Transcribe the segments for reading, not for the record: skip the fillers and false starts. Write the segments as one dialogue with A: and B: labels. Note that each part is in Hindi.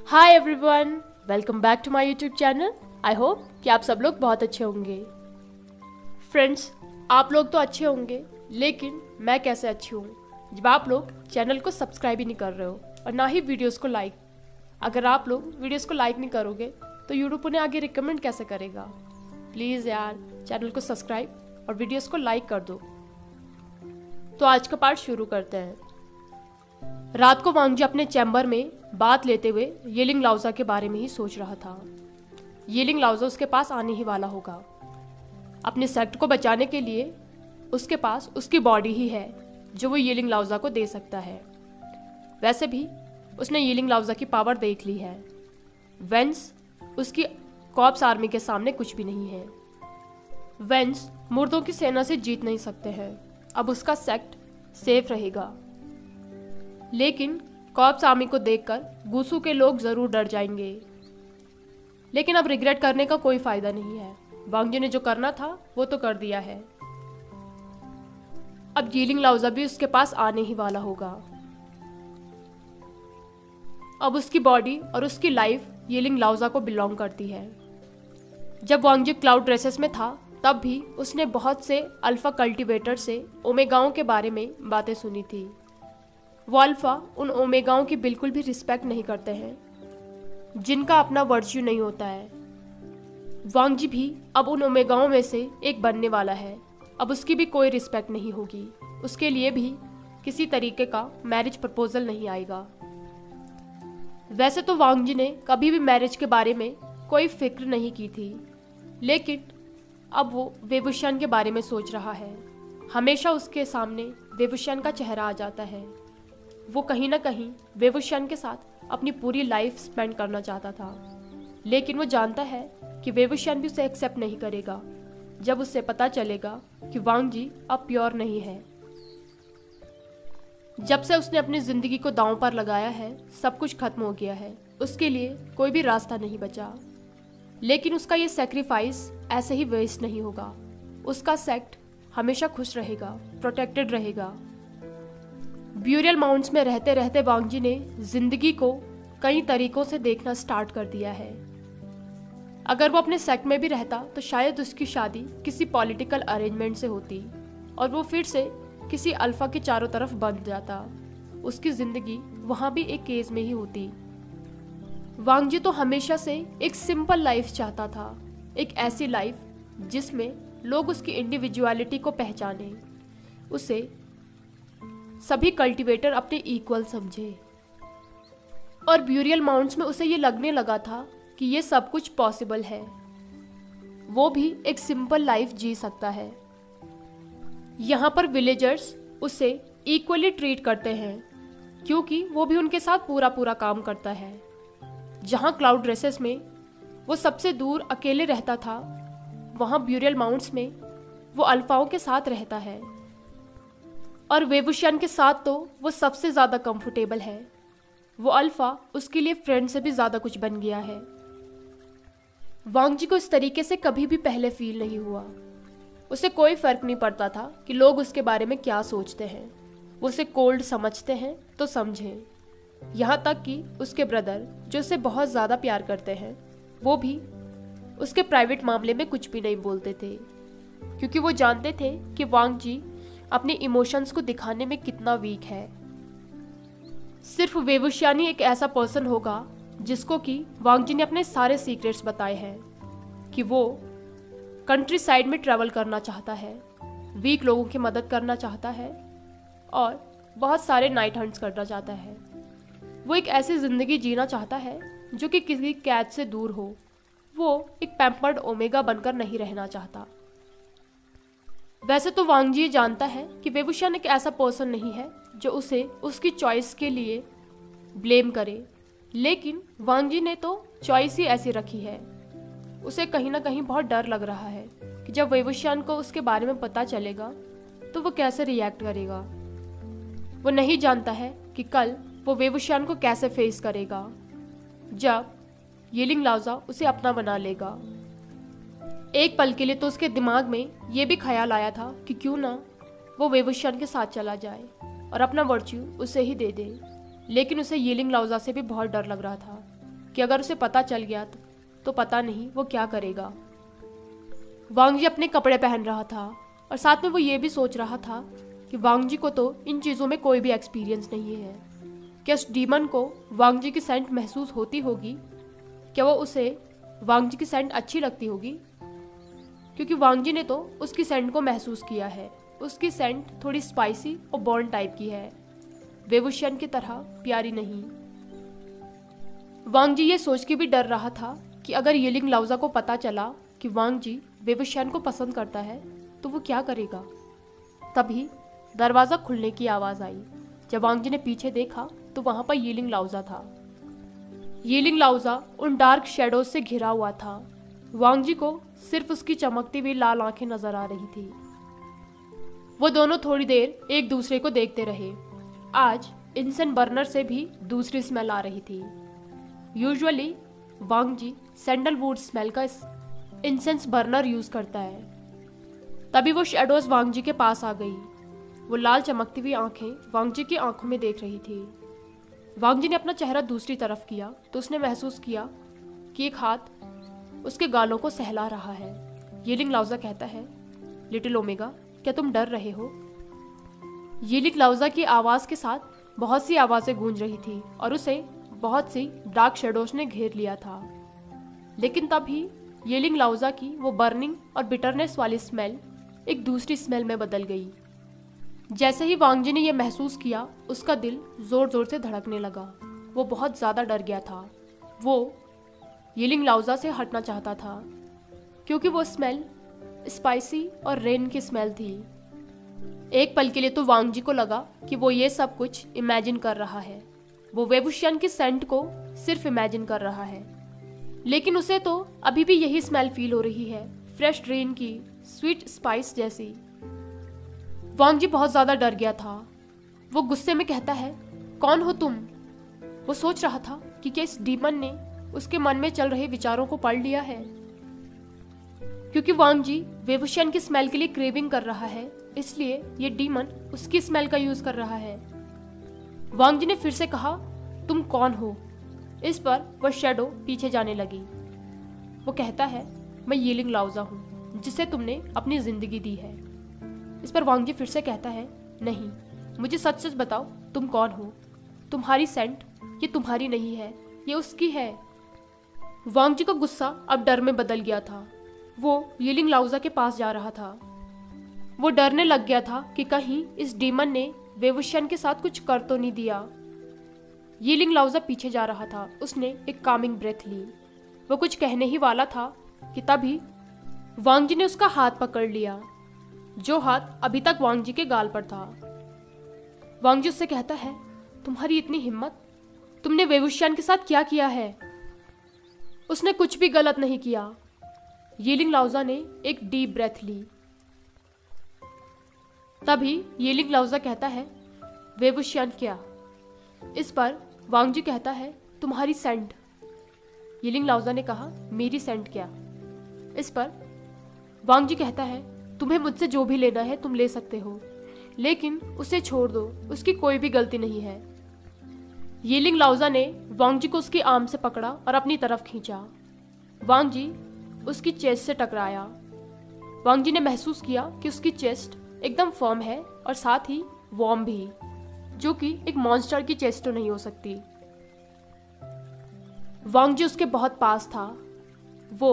A: Hi everyone, welcome back to my YouTube channel. I hope कि आप सब लोग बहुत अच्छे होंगे। फ्रेंड्स, आप लोग तो अच्छे होंगे, लेकिन मैं कैसे अच्छी हूँ जब आप लोग चैनल को सब्सक्राइब ही नहीं कर रहे हो और ना ही वीडियोस को लाइक। अगर आप लोग वीडियोस को लाइक नहीं करोगे तो यूट्यूब उन्हें आगे रिकमेंड कैसे करेगा। प्लीज़ यार, चैनल को सब्सक्राइब और वीडियोस को लाइक कर दो। तो आज का पार्ट शुरू करते हैं। रात को वांग जी अपने चैम्बर में बात लेते हुए येलिंग लाओजा के बारे में ही सोच रहा था। येलिंग लाओजा उसके पास आने ही वाला होगा। अपने सेक्ट को बचाने के लिए उसके पास उसकी बॉडी ही है जो वो येलिंग लाओजा को दे सकता है। वैसे भी उसने येलिंग लाओजा की पावर देख ली है। वेंस उसकी कॉप्स आर्मी के सामने कुछ भी नहीं है। वेंस मुर्दों की सेना से जीत नहीं सकते हैं। अब उसका सेक्ट सेफ रहेगा। लेकिन कॉप्स आर्मी को देखकर गुसू के लोग जरूर डर जाएंगे। लेकिन अब रिग्रेट करने का कोई फायदा नहीं है। वांग जी ने जो करना था वो तो कर दिया है। अब येलिंग लाओजा भी उसके पास आने ही वाला होगा। अब उसकी बॉडी और उसकी लाइफ येलिंग लाओजा को बिलोंग करती है। जब वांग जी क्लाउड रेसेस में था तब भी उसने बहुत से अल्फा कल्टीवेटर से ओमेगाओं के बारे में बातें सुनी थी। वो अल्फा उन ओमेगाओं की बिल्कुल भी रिस्पेक्ट नहीं करते हैं जिनका अपना वर्च्यू नहीं होता है। वांग जी भी अब उन ओमेगाओं में से एक बनने वाला है। अब उसकी भी कोई रिस्पेक्ट नहीं होगी। उसके लिए भी किसी तरीके का मैरिज प्रपोजल नहीं आएगा। वैसे तो वांग जी ने कभी भी मैरिज के बारे में कोई फिक्र नहीं की थी, लेकिन अब वो वेवुशियन के बारे में सोच रहा है। हमेशा उसके सामने वेवुशियन का चेहरा आ जाता है। वो कहीं ना कहीं वेवुशियन के साथ अपनी पूरी लाइफ स्पेंड करना चाहता था, लेकिन वो जानता है कि वेवुशियन भी उसे एक्सेप्ट नहीं करेगा जब उससे पता चलेगा कि वांग जी अब प्योर नहीं है। जब से उसने अपनी जिंदगी को दांव पर लगाया है, सब कुछ खत्म हो गया है। उसके लिए कोई भी रास्ता नहीं बचा। लेकिन उसका ये सेक्रीफाइस ऐसे ही वेस्ट नहीं होगा। उसका सेक्ट हमेशा खुश रहेगा, प्रोटेक्टेड रहेगा। ब्यूरियल माउंट्स में रहते रहते वांग जी ने जिंदगी को कई तरीकों से देखना स्टार्ट कर दिया है। अगर वो अपने सेक्ट में भी रहता तो शायद उसकी शादी किसी पॉलिटिकल अरेंजमेंट से होती और वो फिर से किसी अल्फा के चारों तरफ बंध जाता। उसकी जिंदगी वहां भी एक केज में ही होती। वांग जी तो हमेशा से एक सिंपल लाइफ चाहता था, एक ऐसी लाइफ जिसमें लोग उसकी इंडिविजुअलिटी को पहचाने, उसे सभी कल्टीवेटर अपने इक्वल समझे। और ब्यूरियल माउंट्स में उसे ये लगने लगा था कि ये सब कुछ पॉसिबल है। वो भी एक सिंपल लाइफ जी सकता है। यहाँ पर विलेजर्स उसे इक्वली ट्रीट करते हैं क्योंकि वो भी उनके साथ पूरा पूरा काम करता है। जहाँ क्लाउड रेसेस में वो सबसे दूर अकेले रहता था, वहाँ ब्यूरियल माउंट्स में वो अल्फाओं के साथ रहता है। और वेवुशियन के साथ तो वो सबसे ज़्यादा कंफर्टेबल है। वो अल्फा उसके लिए फ्रेंड से भी ज़्यादा कुछ बन गया है। वांग जी को इस तरीके से कभी भी पहले फील नहीं हुआ। उसे कोई फर्क नहीं पड़ता था कि लोग उसके बारे में क्या सोचते हैं। वो उसे कोल्ड समझते हैं तो समझें। यहाँ तक कि उसके ब्रदर जो उसे बहुत ज़्यादा प्यार करते हैं, वो भी उसके प्राइवेट मामले में कुछ भी नहीं बोलते थे, क्योंकि वो जानते थे कि वांग जी अपने इमोशंस को दिखाने में कितना वीक है। सिर्फ वेवुशियन ही एक ऐसा पर्सन होगा जिसको कि वांग जी ने अपने सारे सीक्रेट्स बताए हैं कि वो कंट्री साइड में ट्रैवल करना चाहता है, वीक लोगों की मदद करना चाहता है और बहुत सारे नाइट हंट्स करना चाहता है। वो एक ऐसी जिंदगी जीना चाहता है जो कि किसी कैद से दूर हो। वो एक पैम्पर्ड ओमेगा बनकर नहीं रहना चाहता। वैसे तो वांग जी जानता है कि वेवुशियन एक ऐसा पर्सन नहीं है जो उसे उसकी चॉइस के लिए ब्लेम करे, लेकिन वांग जी ने तो चॉइस ही ऐसी रखी है। उसे कहीं ना कहीं बहुत डर लग रहा है कि जब वेवुशियन को उसके बारे में पता चलेगा तो वो कैसे रिएक्ट करेगा। वो नहीं जानता है कि कल वो वेवुशियन को कैसे फेस करेगा जब येलिंग लाओजा उसे अपना बना लेगा। एक पल के लिए तो उसके दिमाग में ये भी ख्याल आया था कि क्यों ना वो वेवुशियन के साथ चला जाए और अपना वर्च्यू उसे ही दे दे, लेकिन उसे येलिंग लाओजा से भी बहुत डर लग रहा था कि अगर उसे पता चल गया तो पता नहीं वो क्या करेगा। वांग जी अपने कपड़े पहन रहा था और साथ में वो ये भी सोच रहा था कि वांग जी को तो इन चीज़ों में कोई भी एक्सपीरियंस नहीं है। क्या उस डीमन को वांग जी की सेंट महसूस होती होगी? क्या वो उसे वांग जी की सेंट अच्छी लगती होगी? क्योंकि वांग जी ने तो उसकी सेंट को महसूस किया है। उसकी सेंट थोड़ी स्पाइसी और बॉर्न टाइप की है, वेवुशियन की तरह प्यारी नहीं। वांग जी ये सोच के भी डर रहा था कि अगर यिलिंग लाओजा को पता चला कि वांग जी वेवुशियन को पसंद करता है तो वो क्या करेगा। तभी दरवाज़ा खुलने की आवाज़ आई। जब वांग जी ने पीछे देखा तो वहाँ पर यिलिंग लाओजा था। यिलिंग लाओजा उन डार्क शेडोज से घिरा हुआ था। वांग जी को सिर्फ उसकी चमकती हुई लाल आंखें नजर आ रही थी। वो दोनों थोड़ी देर एक दूसरे को देखते रहे। आज इंसेंस बर्नर से भी दूसरी स्मेल आ रही थी। यूजुअली वांग जी सैंडलवुड स्मेल का इंसेंस बर्नर यूज करता है। तभी वो शैडोज वांग जी के पास आ गई। वो लाल चमकती हुई आंखें वांग जी की आंखों में देख रही थी। वांग जी ने अपना चेहरा दूसरी तरफ किया तो उसने महसूस किया कि एक हाथ उसके गालों को सहला रहा है। यिलिंग लाओजा कहता है, लिटिल ओमेगा, क्या तुम डर रहे हो? यिलिंग लाओजा की आवाज़ के साथ बहुत सी आवाज़ें गूंज रही थी और उसे बहुत सी डार्क शेडोज ने घेर लिया था। लेकिन तभी यिलिंग लाओजा की वो बर्निंग और बिटरनेस वाली स्मेल एक दूसरी स्मेल में बदल गई। जैसे ही वांग जी ने यह महसूस किया, उसका दिल जोर जोर से धड़कने लगा। वो बहुत ज़्यादा डर गया था। वो यिलिंग लाओजा से हटना चाहता था क्योंकि वो स्मेल स्पाइसी और रेन की स्मेल थी। एक पल के लिए तो वांग जी को लगा कि वो ये सब कुछ इमेजिन कर रहा है। वो वेवुशियन की सेंट को सिर्फ इमेजिन कर रहा है, लेकिन उसे तो अभी भी यही स्मेल फील हो रही है, फ्रेश रेन की स्वीट स्पाइस जैसी। वांग जी बहुत ज़्यादा डर गया था। वो गुस्से में कहता है, कौन हो तुम? वो सोच रहा था कि क्या इस डीमन ने उसके मन में चल रहे विचारों को पढ़ लिया है। क्योंकि वांग जी वेवुशियन की स्मेल के लिए क्रेविंग कर रहा है, इसलिए ये डीमन उसकी स्मेल का यूज कर रहा है। वांग जी ने फिर से कहा, तुम कौन हो? इस पर वह शैडो पीछे जाने लगी। वो कहता है, मैं यिलिंग लाओजा हूँ जिसे तुमने अपनी जिंदगी दी है। इस पर वांग जी फिर से कहता है, नहीं, मुझे सच सच बताओ, तुम कौन हो? तुम्हारी सेंट ये तुम्हारी नहीं है, ये उसकी है। वांग जी का गुस्सा अब डर में बदल गया था। वो यिलिंग लाओजा के पास जा रहा था। वो डरने लग गया था कि कहीं इस डीमन ने वेवुशियन के साथ कुछ कर तो नहीं दिया। यिलिंग लाओजा पीछे जा रहा था। उसने एक कामिंग ब्रेथ ली। वो कुछ कहने ही वाला था कि तभी वांग जी ने उसका हाथ पकड़ लिया, जो हाथ अभी तक वांग जी के गाल पर था। वांग जी उससे कहता है, तुम्हारी इतनी हिम्मत, तुमने वेवुशियन के साथ क्या किया है? उसने कुछ भी गलत नहीं किया। यिलिंग लाओजा ने एक डीप ब्रेथ ली। तभी यिलिंग लाओजा कहता है, वेवुशियन क्या? इस पर वांग जी कहता है, तुम्हारी सेंट। यिलिंग लाओजा ने कहा, मेरी सेंट क्या? इस पर वांग जी कहता है, तुम्हें मुझसे जो भी लेना है तुम ले सकते हो, लेकिन उसे छोड़ दो, उसकी कोई भी गलती नहीं है। यिलिंग लाओजा ने वांग जी को उसकी आर्म से पकड़ा और अपनी तरफ खींचा। वांग जी उसकी चेस्ट से टकराया। वांग जी ने महसूस किया कि उसकी चेस्ट एकदम फर्म है और साथ ही वार्म भी, जो कि एक मॉन्स्टर की चेस्ट तो नहीं हो सकती। वांग जी उसके बहुत पास था। वो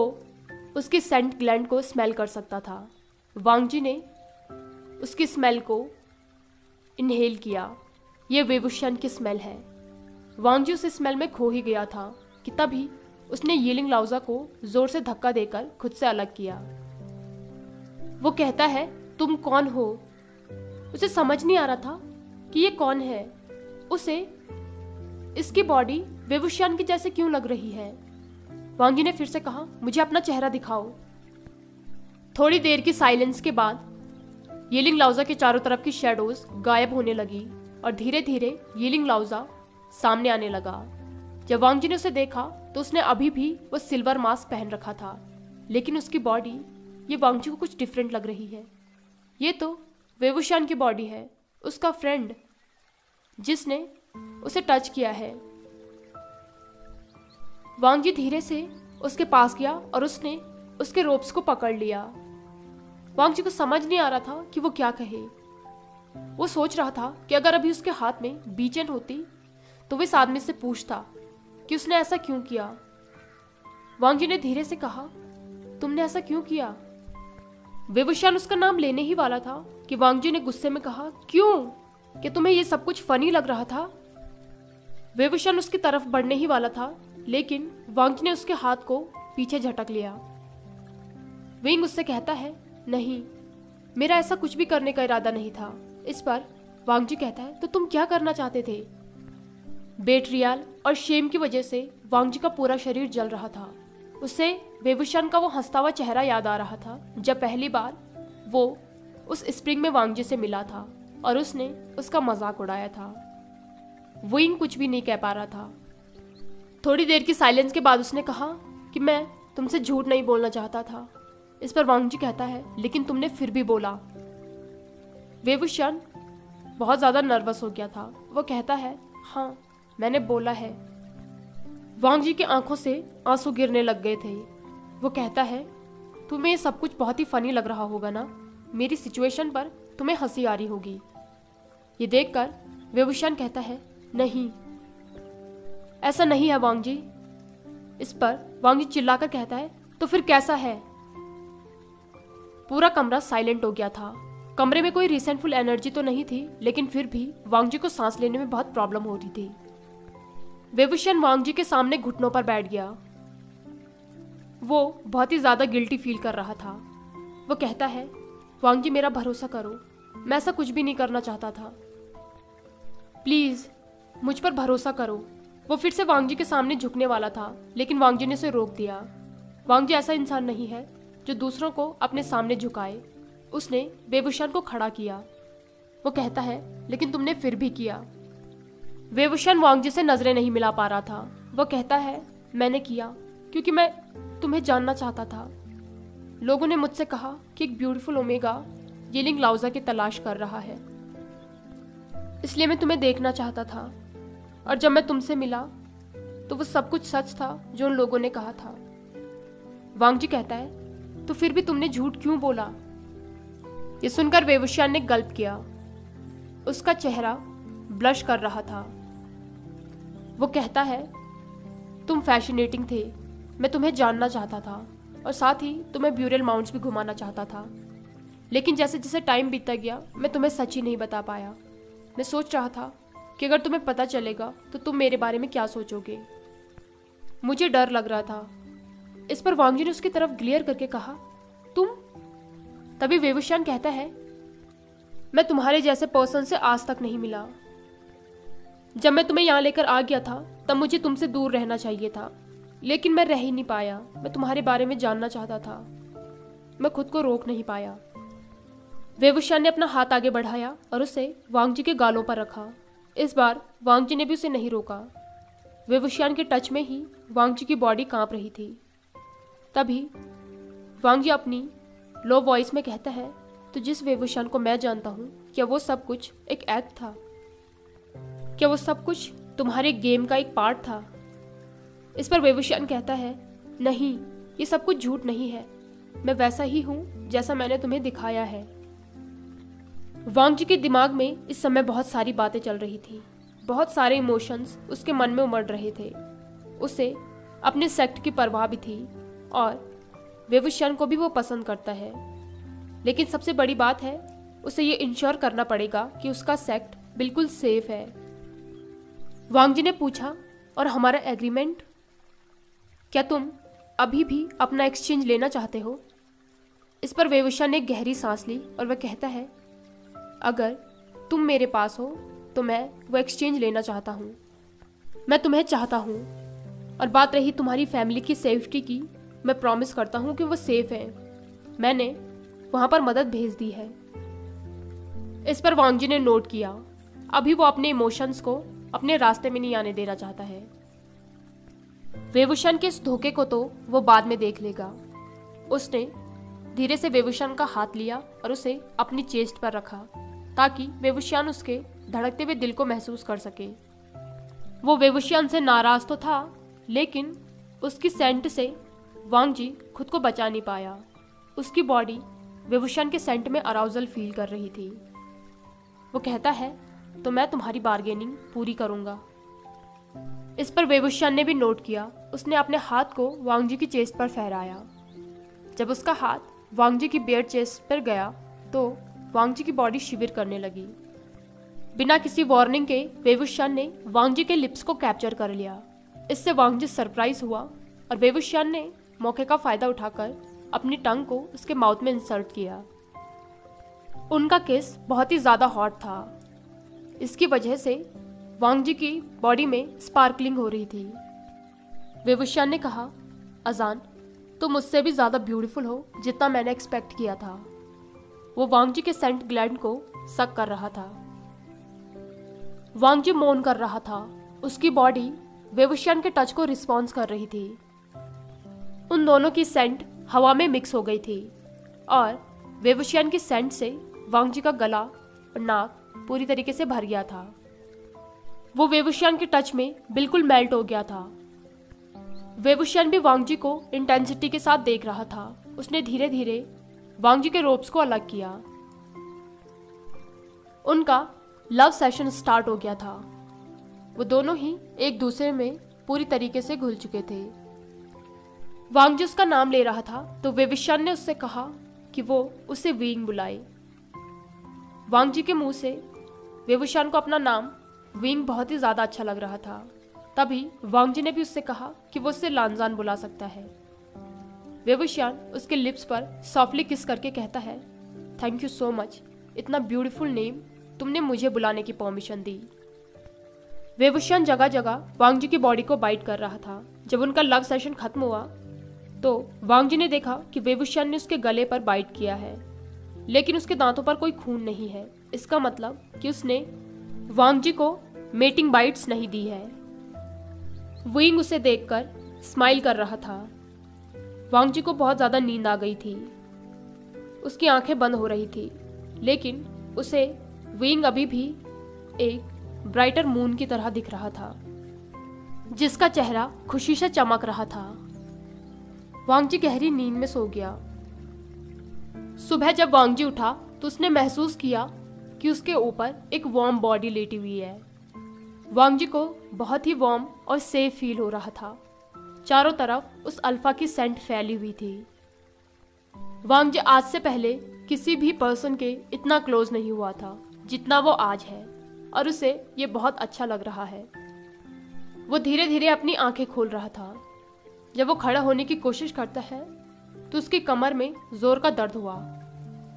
A: उसकी सेंट ग्लैंड को स्मेल कर सकता था। वांग जी ने उसकी स्मेल को इनहेल किया। ये वेवुशियन की स्मेल है। वांग जी उस स्मेल में खो ही गया था कि तभी उसने यिलिंग लाओजा को जोर से धक्का देकर खुद से अलग किया। वो कहता है, तुम कौन हो? उसे समझ नहीं आ रहा था कि ये कौन है। उसे इसकी बॉडी वेवुशियन की जैसे क्यों लग रही है। वांग जी ने फिर से कहा, मुझे अपना चेहरा दिखाओ। थोड़ी देर की साइलेंस के बाद यिलिंग लाओजा के चारों तरफ की शैडोज गायब होने लगी और धीरे धीरे यिलिंग लाओजा सामने आने लगा। जब वांग जी ने उसे देखा तो उसने अभी भी वो सिल्वर मास्क पहन रखा था, लेकिन उसकी बॉडी ये वांग जी को कुछ डिफरेंट लग रही है। ये तो वेवुशियन की बॉडी है, उसका फ्रेंड जिसने उसे टच किया है। वांग जी धीरे से उसके पास गया और उसने उसके रोप्स को पकड़ लिया। वांग जी को समझ नहीं आ रहा था कि वो क्या कहे। वो सोच रहा था कि अगर अभी उसके हाथ में बीचन होती तो वो इस आदमी से पूछता कि उसने ऐसा क्यों किया। वांग जी ने धीरे से कहा, तुमने ऐसा क्यों किया? वेवुशान उसका नाम लेने ही वाला था कि वांग जी ने गुस्से में कहा, क्यों? कि तुम्हें ये सब कुछ फनी लग रहा था? वेवुशान उसकी तरफ बढ़ने ही वाला था, लेकिन वांग जी ने उसके हाथ को पीछे झटक लिया। विंग उससे कहता है, नहीं, मेरा ऐसा कुछ भी करने का इरादा नहीं था। इस पर वांग जी कहता है, तो तुम क्या करना चाहते थे? बेट्रियल और शेम की वजह से वांग जी का पूरा शरीर जल रहा था। उसे वेवुशान का वो हंसता हुआ चेहरा याद आ रहा था जब पहली बार वो उस स्प्रिंग में वांग जी से मिला था और उसने उसका मजाक उड़ाया था। विंग कुछ भी नहीं कह पा रहा था। थोड़ी देर की साइलेंस के बाद उसने कहा कि मैं तुमसे झूठ नहीं बोलना चाहता था। इस पर वांग जी कहता है, लेकिन तुमने फिर भी बोला। वेवुशान बहुत ज्यादा नर्वस हो गया था। वो कहता है, हाँ, मैंने बोला है। वांग जी की आंखों से आंसू गिरने लग गए थे। वो कहता है, तुम्हें ये सब कुछ बहुत ही फनी लग रहा होगा ना? मेरी सिचुएशन पर तुम्हें हंसी आ रही होगी। ये देखकर वेवुशान कहता है, नहीं, ऐसा नहीं है वांग जी। इस पर वांग जी चिल्लाकर कहता है, तो फिर कैसा है? पूरा कमरा साइलेंट हो गया था। कमरे में कोई रिसेंटफुल एनर्जी तो नहीं थी, लेकिन फिर भी वांग जी को सांस लेने में बहुत प्रॉब्लम हो रही थी। वेवुशान वांग जी के सामने घुटनों पर बैठ गया। वो बहुत ही ज्यादा गिल्टी फील कर रहा था। वो कहता है, वांग जी, मेरा भरोसा करो, मैं ऐसा कुछ भी नहीं करना चाहता था। प्लीज मुझ पर भरोसा करो। वो फिर से वांग जी के सामने झुकने वाला था, लेकिन वांग जी ने उसे रोक दिया। वांग जी ऐसा इंसान नहीं है जो दूसरों को अपने सामने झुकाए। उसने वेवुशान को खड़ा किया। वो कहता है, लेकिन तुमने फिर भी किया। वेवुशान वांग जी से नजरें नहीं मिला पा रहा था। वो कहता है, मैंने किया क्योंकि मैं तुम्हें जानना चाहता था। लोगों ने मुझसे कहा कि एक ब्यूटीफुल ओमेगा यिलिंग लाओजा की तलाश कर रहा है, इसलिए मैं तुम्हें देखना चाहता था। और जब मैं तुमसे मिला तो वो सब कुछ सच था जो उन लोगों ने कहा था। वांग जी कहता है, तो फिर भी तुमने झूठ क्यों बोला? ये सुनकर वेवुशान ने गल्प किया। उसका चेहरा ब्लश कर रहा था। वो कहता है, तुम फैसिनेटिंग थे, मैं तुम्हें जानना चाहता था और साथ ही तुम्हें ब्यूरल माउंट्स भी घुमाना चाहता था, लेकिन जैसे जैसे टाइम बीतता गया मैं तुम्हें सच ही नहीं बता पाया। मैं सोच रहा था कि अगर तुम्हें पता चलेगा तो तुम मेरे बारे में क्या सोचोगे। मुझे डर लग रहा था। इस पर वांग जी ने उसकी तरफ ग्लेयर करके कहा, तुम? तभी वेवुशान कहता है, मैं तुम्हारे जैसे पर्सन से आज तक नहीं मिला। जब मैं तुम्हें यहाँ लेकर आ गया था तब मुझे तुमसे दूर रहना चाहिए था, लेकिन मैं रह ही नहीं पाया। मैं तुम्हारे बारे में जानना चाहता था, मैं खुद को रोक नहीं पाया। वेवुशान ने अपना हाथ आगे बढ़ाया और उसे वांग जी के गालों पर रखा। इस बार वांग जी ने भी उसे नहीं रोका। वेवुशान के टच में ही वांग जी की बॉडी कांप रही थी। तभी वांग जी अपनी लो वॉइस में कहता है, तो जिस वेवुशान को मैं जानता हूँ, क्या वो सब कुछ एक एक्ट था? क्या वो सब कुछ तुम्हारे गेम का एक पार्ट था? इस पर वेवुशान कहता है, नहीं, ये सब कुछ झूठ नहीं है, मैं वैसा ही हूँ जैसा मैंने तुम्हें दिखाया है। वांग जी के दिमाग में इस समय बहुत सारी बातें चल रही थी। बहुत सारे इमोशंस उसके मन में उमड़ रहे थे। उसे अपने सेक्ट की परवाह भी थी और वेवुशान को भी वो पसंद करता है, लेकिन सबसे बड़ी बात है उसे ये इंश्योर करना पड़ेगा कि उसका सेक्ट बिल्कुल सेफ है। वांग जी ने पूछा, और हमारा एग्रीमेंट? क्या तुम अभी भी अपना एक्सचेंज लेना चाहते हो? इस पर वेवुशान ने गहरी सांस ली और वह कहता है, अगर तुम मेरे पास हो तो मैं वो एक्सचेंज लेना चाहता हूँ। मैं तुम्हें चाहता हूँ। और बात रही तुम्हारी फैमिली की सेफ्टी की, मैं प्रॉमिस करता हूँ कि वो सेफ है। मैंने वहाँ पर मदद भेज दी है। इस पर वांग जी ने नोट किया। अभी वो अपने इमोशंस को अपने रास्ते में नहीं आने देना चाहता है। वेवुशान के इस धोखे को तो वो बाद में देख लेगा। उसने धीरे से वेवुशान का हाथ लिया और उसे अपनी चेस्ट पर रखा ताकि वेवुशान उसके धड़कते हुए दिल को महसूस कर सके। वो वेवुशान से नाराज तो था, लेकिन उसकी सेंट से वांग जी खुद को बचा नहीं पाया। उसकी बॉडी वेवुशियान के सेंट में अराउजल फील कर रही थी। वो कहता है, तो मैं तुम्हारी बार्गेनिंग पूरी करूंगा। इस पर वेवुशियान ने भी नोट किया। उसने अपने हाथ को वांग जी की चेस्ट पर फहराया। जब उसका हाथ वांग जी की बेयर चेस्ट पर गया तो वांग जी की बॉडी शिविर करने लगी। बिना किसी वार्निंग के वेवुशियान ने वांग जी के लिप्स को कैप्चर कर लिया। इससे वांग जी सरप्राइज हुआ और वेवुशियान ने मौके का फायदा उठाकर अपनी टंग को उसके माउथ में इंसर्ट किया। उनका किस बहुत ही ज्यादा हॉट था। इसकी वजह से वांग जी की बॉडी में स्पार्कलिंग हो रही थी। वेवुशियान ने कहा, अजान, तुम मुझसे भी ज्यादा ब्यूटीफुल हो जितना मैंने एक्सपेक्ट किया था। वो वांग जी के सेंट ग्लैंड को सक कर रहा था। वांग जी मौन कर रहा था। उसकी बॉडी वेवुशियान के टच को रिस्पॉन्स कर रही थी। उन दोनों की सेंट हवा में मिक्स हो गई थी और वेवुशियान की सेंट से वांग जी का गला और नाक पूरी तरीके से भर गया था। वो वेवुशियान के टच में बिल्कुल मेल्ट हो गया था। वेवुशियान भी वांग जी को इंटेंसिटी के साथ देख रहा था। उसने धीरे धीरे वांग जी के रोप्स को अलग किया। उनका लव सेशन स्टार्ट हो गया था। वो दोनों ही एक दूसरे में पूरी तरीके से घुल चुके थे। वांग जी उसका नाम ले रहा था तो वेवुशियान ने उससे कहा कि वो उसे विंग बुलाए। वांग जी के मुंह से वेवुशियान को अपना नाम विंग बहुत ही ज्यादा अच्छा लग रहा था। तभी वांग जी ने भी उससे कहा कि वो उससे लानजान बुला सकता है। वेवुशियान उसके लिप्स पर सॉफ्टली किस करके कहता है, थैंक यू सो मच, इतना ब्यूटीफुल नेम तुमने मुझे बुलाने की परमिशन दी। वेवुशियान जगह जगह वांग जी की बॉडी को बाइट कर रहा था। जब उनका लव सेशन खत्म हुआ तो वांग जी ने देखा कि वेवुशियान ने उसके गले पर बाइट किया है, लेकिन उसके दांतों पर कोई खून नहीं है। इसका मतलब कि उसने वांग जी को मेटिंग बाइट्स नहीं दी है। विंग उसे देखकर स्माइल कर रहा था। वांग जी को बहुत ज्यादा नींद आ गई थी। उसकी आंखें बंद हो रही थी, लेकिन उसे विंग अभी भी एक ब्राइटर मून की तरह दिख रहा था, जिसका चेहरा खुशी से चमक रहा था। वांग जी गहरी नींद में सो गया। सुबह जब वांग जी उठा तो उसने महसूस किया कि उसके ऊपर एक वार्म बॉडी लेटी हुई है। वांग जी को बहुत ही वार्म और सेफ फील हो रहा था। चारों तरफ उस अल्फा की सेंट फैली हुई थी। वांग जी आज से पहले किसी भी पर्सन के इतना क्लोज नहीं हुआ था जितना वो आज है, और उसे ये बहुत अच्छा लग रहा है। वो धीरे धीरे अपनी आंखें खोल रहा था। जब वो खड़ा होने की कोशिश करता है तो उसकी कमर में जोर का दर्द हुआ।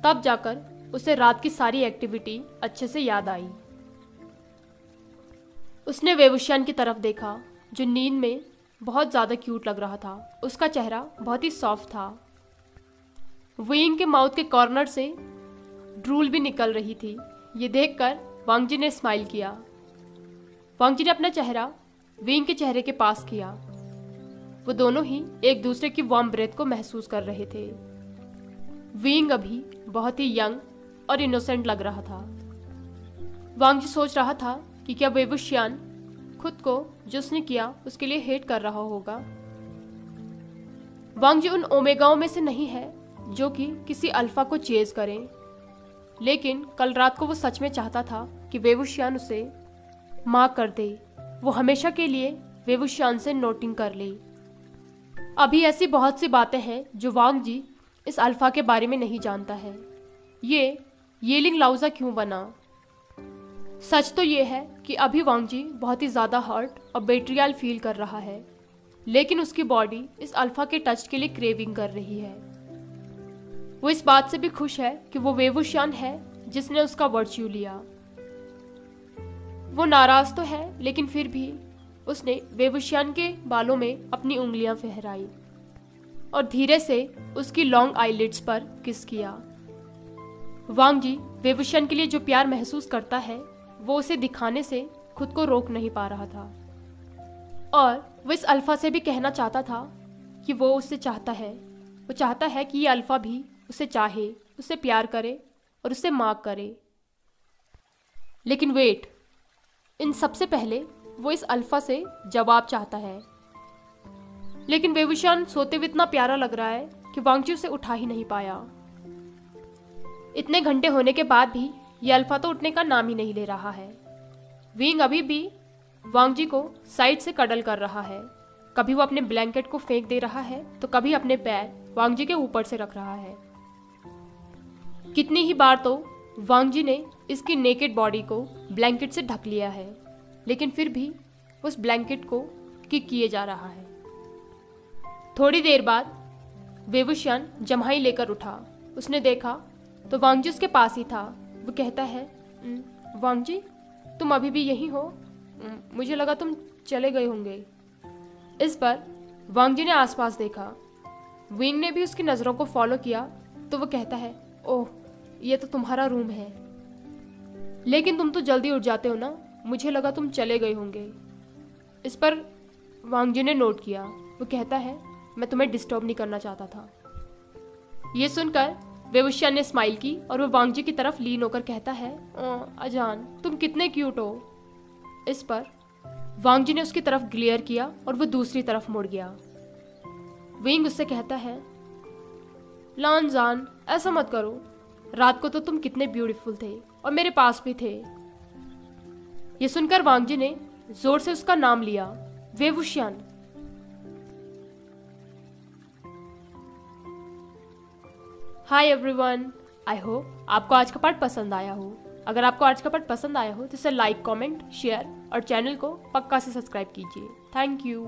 A: तब जाकर उसे रात की सारी एक्टिविटी अच्छे से याद आई। उसने वेवुशियान की तरफ देखा जो नींद में बहुत ज्यादा क्यूट लग रहा था। उसका चेहरा बहुत ही सॉफ्ट था। विंग के माउथ के कॉर्नर से ड्रूल भी निकल रही थी। ये देखकर वांग जी ने स्माइल किया। वांग जी ने अपना चेहरा विंग के चेहरे के पास किया। वो दोनों ही एक दूसरे की वार्म ब्रेथ को महसूस कर रहे थे। विंग अभी बहुत ही यंग और इनोसेंट लग रहा था। वांग जी सोच रहा था कि क्या वेवुशियान खुद को जो उसने किया उसके लिए हेट कर रहा होगा। वांग जी उन ओमेगाओं में से नहीं है जो कि किसी अल्फा को चेज करें, लेकिन कल रात को वो सच में चाहता था कि वेवुशियान उसे माँ कर दे। वो हमेशा के लिए वेवुशियान से नोटिंग कर ले। अभी ऐसी बहुत सी बातें हैं जो वांग जी इस अल्फा के बारे में नहीं जानता है। ये येलिंग लाउजा क्यों बना? सच तो ये है कि अभी वांग जी बहुत ही ज्यादा हर्ट और बेट्रियल फील कर रहा है, लेकिन उसकी बॉडी इस अल्फा के टच के लिए क्रेविंग कर रही है। वो इस बात से भी खुश है कि वो वेवुशियान है जिसने उसका वर्च्यू लिया। वो नाराज तो है, लेकिन फिर भी उसने वेवुशियान के बालों में अपनी उंगलियां फहराई और धीरे से उसकी लॉन्ग आईलिड्स पर किस किया। वांग जी वेवुशियान के लिए जो प्यार महसूस करता है वो उसे दिखाने से खुद को रोक नहीं पा रहा था, और वो इस अल्फा से भी कहना चाहता था कि वो उससे चाहता है। वो चाहता है कि ये अल्फा भी उसे चाहे, उसे प्यार करे और उसे मार्क करे। लेकिन वेट, इन सबसे पहले वो इस अल्फा से जवाब चाहता है। लेकिन वेवुशान सोते हुए इतना प्यारा लग रहा है कि वांगजी उसे उठा ही नहीं पाया। इतने घंटे होने के बाद भी ये अल्फा तो उठने का नाम ही नहीं ले रहा है। विंग अभी भी वांगजी को साइड से कडल कर रहा है। कभी वो अपने ब्लैंकेट को फेंक दे रहा है तो कभी अपने पैर वांगजी के ऊपर से रख रहा है। कितनी ही बार तो वांगजी ने इसकी नेकेड बॉडी को ब्लैंकेट से ढक लिया है, लेकिन फिर भी उस ब्लैंकेट को किक किए जा रहा है। थोड़ी देर बाद वेवुशियन जम्हाई लेकर उठा। उसने देखा तो वांगजी उसके पास ही था। वो कहता है, वांगजी तुम अभी भी यहीं हो? मुझे लगा तुम चले गए होंगे। इस पर वांगजी ने आसपास देखा। विंग ने भी उसकी नज़रों को फॉलो किया तो वो कहता है, ओह ये तो तुम्हारा रूम है, लेकिन तुम तो जल्दी उठ जाते हो ना, मुझे लगा तुम चले गए होंगे। इस पर वांगजी ने नोट किया। वो कहता है, मैं तुम्हें डिस्टर्ब नहीं करना चाहता था। ये सुनकर वेवुशियन ने स्माइल की और वो वांगजी की तरफ लीन होकर कहता है, अजान तुम कितने क्यूट हो। इस पर वांगजी ने उसकी तरफ ग्लेयर किया और वो दूसरी तरफ मुड़ गया। विंग उससे कहता है, लानजान ऐसा मत करो, रात को तो तुम कितने ब्यूटीफुल थे और मेरे पास भी थे। ये सुनकर वांगजी ने जोर से उसका नाम लिया, वेवुशियन। हाय एवरीवन, आई होप आपको आज का पार्ट पसंद आया हो। अगर आपको आज का पार्ट पसंद आया हो तो इसे लाइक, कमेंट, शेयर और चैनल को पक्का से सब्सक्राइब कीजिए। Thank you.